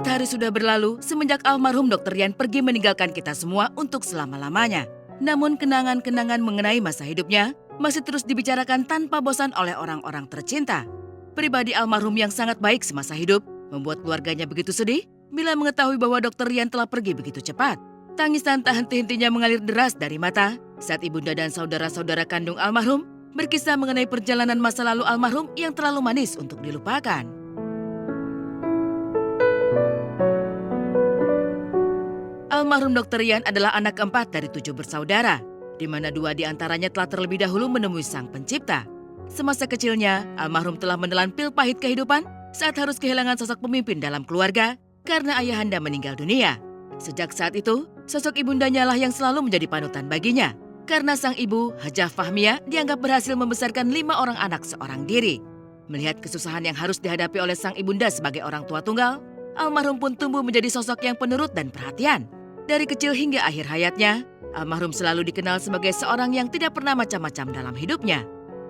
4 hari sudah berlalu semenjak almarhum Dr. Rian pergi meninggalkan kita semua untuk selama-lamanya. Namun kenangan-kenangan mengenai masa hidupnya masih terus dibicarakan tanpa bosan oleh orang-orang tercinta. Pribadi almarhum yang sangat baik semasa hidup membuat keluarganya begitu sedih bila mengetahui bahwa Dr. Rian telah pergi begitu cepat. Tangisan tak henti-hentinya mengalir deras dari mata saat ibunda dan saudara-saudara kandung almarhum berkisah mengenai perjalanan masa lalu almarhum yang terlalu manis untuk dilupakan. Almarhum Dr. Rian adalah anak keempat dari 7 bersaudara, di mana 2 di antaranya telah terlebih dahulu menemui Sang Pencipta. Semasa kecilnya, almarhum telah menelan pil pahit kehidupan saat harus kehilangan sosok pemimpin dalam keluarga karena ayahanda meninggal dunia. Sejak saat itu, sosok ibundanya lah yang selalu menjadi panutan baginya. Karena sang ibu, Hajah Fahmiyah, dianggap berhasil membesarkan 5 orang anak seorang diri. Melihat kesusahan yang harus dihadapi oleh sang ibunda sebagai orang tua tunggal, almarhum pun tumbuh menjadi sosok yang penurut dan perhatian. Dari kecil hingga akhir hayatnya, almarhum selalu dikenal sebagai seorang yang tidak pernah macam-macam dalam hidupnya.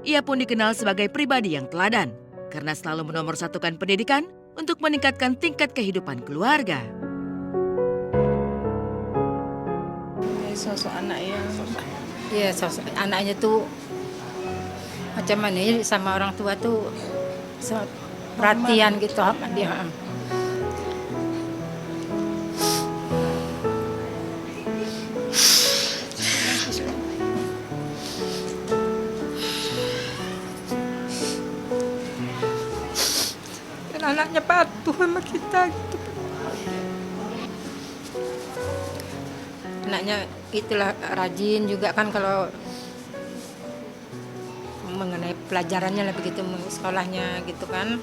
Ia pun dikenal sebagai pribadi yang teladan, karena selalu menomorsatukan pendidikan untuk meningkatkan tingkat kehidupan keluarga. Sosok anak yang... Iya, sosok anaknya tuh macam mana ya, sama orang tua tuh perhatian gitu sama dia. Dan anaknya patuh sama kita gitu. Anaknya itulah rajin juga kan kalau mengenai pelajarannya lah begitu, sekolahnya gitu kan.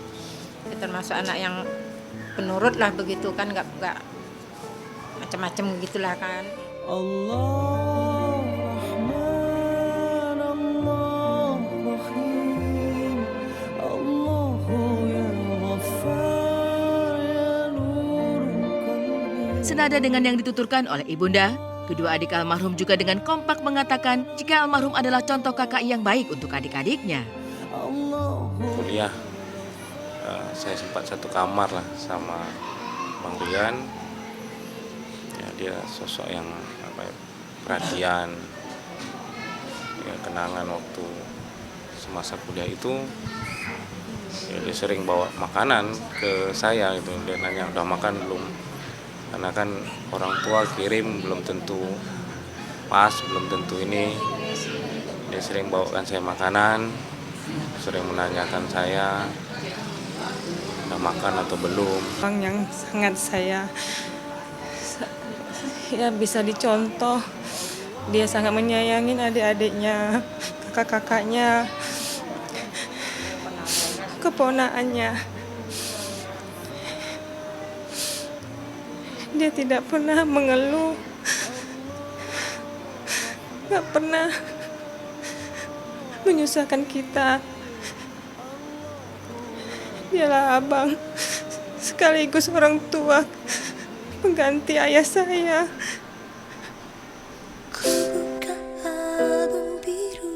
Dia termasuk anak yang penurut lah begitu kan, nggak macam-macam gitulah kan. Allah Rahman, Allah Rahim, Allahu ya Ghaffar, ya Nurul Qalbi. Senada dengan yang dituturkan oleh ibunda, kedua adik almarhum juga dengan kompak mengatakan jika almarhum adalah contoh kakak yang baik untuk adik-adiknya. Kuliah, saya sempat satu kamar lah sama Bang Rian. Ya, dia sosok yang perhatian. Ya, kenangan waktu semasa kuliah itu, ya, dia sering bawa makanan ke saya gitu. Dia nanya udah makan belum? Karena kan orang tua kirim belum tentu pas, belum tentu ini. Dia sering bawakan saya makanan, sering menanyakan saya udah makan atau belum. Orang yang sangat ya bisa dicontoh. Dia sangat menyayangi adik-adiknya, kakak-kakaknya, keponakannya. Dia tidak pernah mengeluh, nggak pernah menyusahkan kita. Dialah abang, sekaligus orang tua, pengganti ayah saya. Buka album biru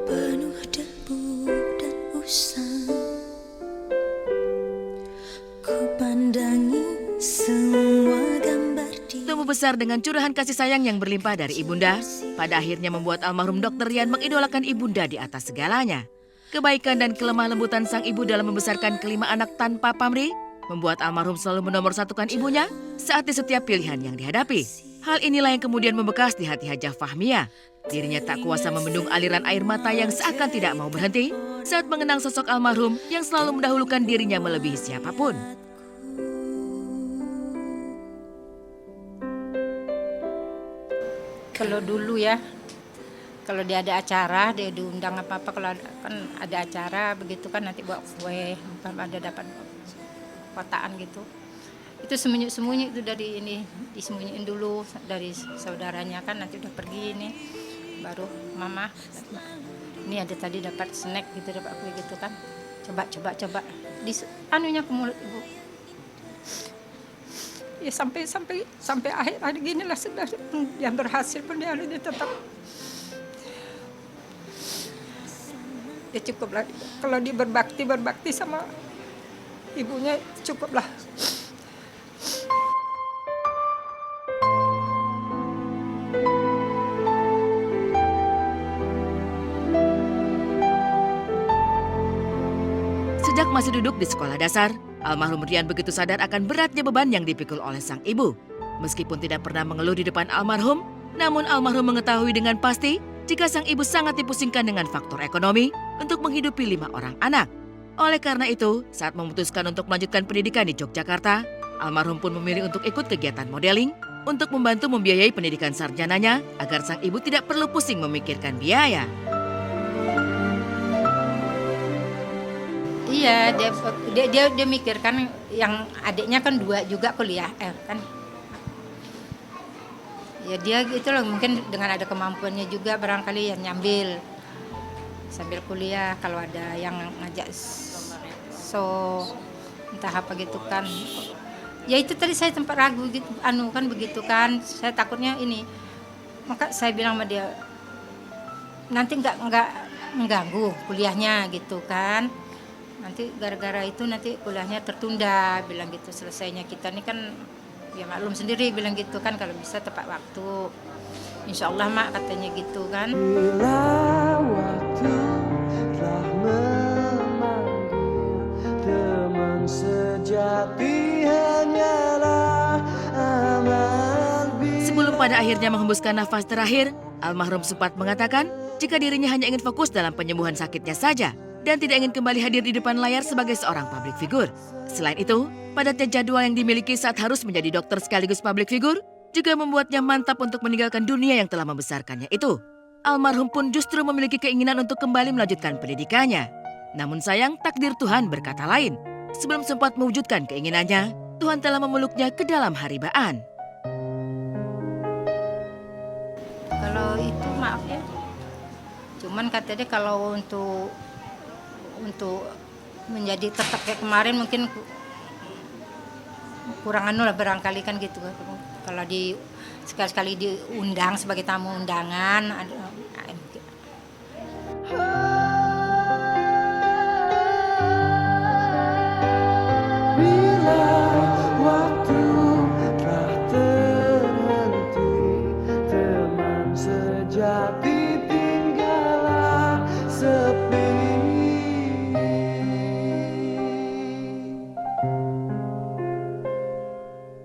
penuh debu dan usang. Ku pandangi semua gambar di... Tumbuh besar dengan curahan kasih sayang yang berlimpah dari ibunda, pada akhirnya membuat almarhum Dr. Rian mengidolakan ibunda di atas segalanya. Kebaikan dan kelemah lembutan sang ibu dalam membesarkan kelima anak tanpa pamrih membuat almarhum selalu menomorsatukan ibunya saat di setiap pilihan yang dihadapi. Hal inilah yang kemudian membekas di hati Hajah Fahmiyah. Dirinya tak kuasa membendung aliran air mata yang seakan tidak mau berhenti saat mengenang sosok almarhum yang selalu mendahulukan dirinya melebihi siapapun. Kalau dulu ya, kalau dia ada acara, dia diundang apa-apa, kalau kan ada acara begitu kan nanti bawa kue, ada dapat kotaan gitu. Itu sembunyi-sembunyi itu dari ini, disembunyiin dulu dari saudaranya kan, nanti udah pergi ini, baru mama, ini ada tadi dapat snack gitu, dapat kue gitu kan, coba, anunya ke mulut ibu. Ya sampai akhir gini lah sudah dia berhasil pun dia tetap. Ya cukup lah kalau dia berbakti sama ibunya cukuplah. Sejak masih duduk di sekolah dasar, almarhum Rian begitu sadar akan beratnya beban yang dipikul oleh sang ibu. Meskipun tidak pernah mengeluh di depan almarhum, namun almarhum mengetahui dengan pasti jika sang ibu sangat dipusingkan dengan faktor ekonomi untuk menghidupi 5 orang anak. Oleh karena itu, saat memutuskan untuk melanjutkan pendidikan di Yogyakarta, almarhum pun memilih untuk ikut kegiatan modeling untuk membantu membiayai pendidikan sarjananya agar sang ibu tidak perlu pusing memikirkan biaya. Iya, dia mikirkan yang adiknya kan 2 juga kuliah, kan. Ya dia gitu loh, mungkin dengan ada kemampuannya juga barangkali yang nyambil sambil kuliah kalau ada yang ngajak entah apa gitu kan. Ya itu tadi saya sempat ragu gitu, kan begitu kan. Saya takutnya ini. Maka saya bilang sama dia, nanti nggak mengganggu kuliahnya gitu kan. Nanti gara-gara itu nanti kuliahnya tertunda, bilang gitu. Selesainya kita ini kan ya maklum sendiri, bilang gitu kan, kalau bisa tepat waktu. Insya Allah mak, katanya gitu kan. Bila waktu telah memanggil, teman sejati hanyalah amal. Sebelum pada akhirnya menghembuskan nafas terakhir, almarhum sempat mengatakan jika dirinya hanya ingin fokus dalam penyembuhan sakitnya saja dan tidak ingin kembali hadir di depan layar sebagai seorang public figure. Selain itu, padatnya jadwal yang dimiliki saat harus menjadi dokter sekaligus public figure juga membuatnya mantap untuk meninggalkan dunia yang telah membesarkannya itu. Almarhum pun justru memiliki keinginan untuk kembali melanjutkan pendidikannya. Namun sayang, takdir Tuhan berkata lain. Sebelum sempat mewujudkan keinginannya, Tuhan telah memeluknya ke dalam haribaan. Kalau itu maaf ya, cuman katanya kalau untuk menjadi tetap kayak kemarin mungkin kurang anu lah barangkali kan gitu. Kalau sekali-sekali diundang sebagai tamu undangan,